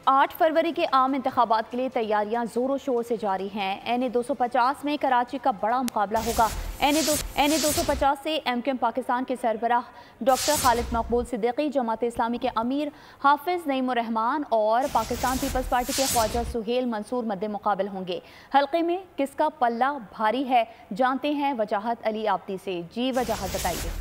8 फरवरी के आम इंतखाबात के लिए तैयारियां जोरों शोर से जारी हैं। NA 250 में कराची का बड़ा मुकाबला होगा। NA 250 से MQM पाकिस्तान के सरबराह डॉक्टर खालिद मकबूल सिद्दीकी, जमात इस्लामी के अमीर हाफिज नईमुर रहमान और पाकिस्तान पीपल्स पार्टी के ख्वाजा सुहेल मंसूर मद्दे मुकाबल होंगे। हल्के में किसका पल्ला भारी है, जानते हैं वजाहत अली आब्दी से। जी वजाहत बताइए।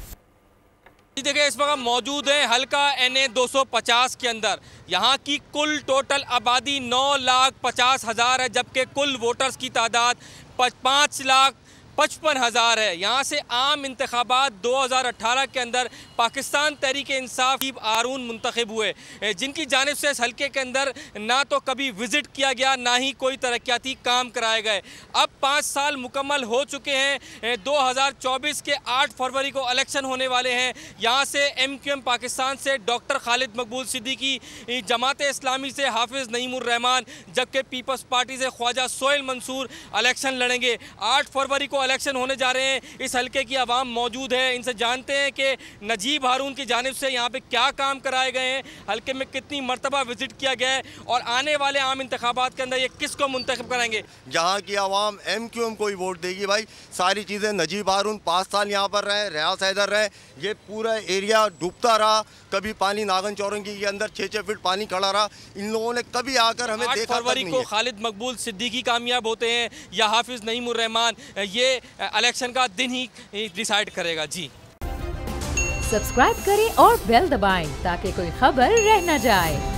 देखिए, इस वक्त मौजूद है हल्का NA 250 के अंदर। यहाँ की कुल टोटल आबादी 9,50,000 है, जबकि कुल वोटर्स की तादाद 5,55,000 है। यहाँ से आम इंतखाबात 2018 के अंदर पाकिस्तान तहरीक-ए-इंसाफ हारून मुंतखब हुए, जिनकी जानिब से इस हल्के के अंदर ना तो कभी विज़िट किया गया, ना ही कोई तरक्याती काम कराए गए। अब 5 साल मुकम्मल हो चुके हैं। 2024 के 8 फरवरी को इलेक्शन होने वाले हैं। यहाँ से MQM पाकिस्तान से डॉक्टर खालिद मकबूल सिद्दीकी, जमात इस्लामी से हाफिज़ नईमुर रहमान, जबकि पीपल्स पार्टी से ख्वाजा सुहेल मंसूर इलेक्शन लड़ेंगे। 8 फरवरी को इलेक्शन होने जा रहे हैं। इस हल्के की आवाम मौजूद है, इनसे जानते हैं कि नजीब हारून की जानिब से यहाँ पे क्या काम कराए गए हैं, हल्के में कितनी मरतबा विजिट किया गया है और आने वाले आम इंतखाबात के अंदर ये किसको मुंतखब कराएंगे। जहाँ की आवाम MQM को ही वोट देगी भाई। सारी चीज़ें नजीब हारून 5 साल यहाँ पर रहे, रियाज हैदर रहे, ये पूरा एरिया डूबता रहा। कभी पानी नागन चौरंगी के अंदर 6-6 फीट पानी खड़ा रहा। इन लोगों ने कभी आकर हमें देखा। 8 फरवरी को खालिद मकबूल सिद्दीकी कामयाब होते हैं या हाफिज़ नईमुर रहमान, ये इलेक्शन का दिन ही डिसाइड करेगा। जी सब्सक्राइब करें और बेल दबाएं ताकि कोई खबर रह न जाए।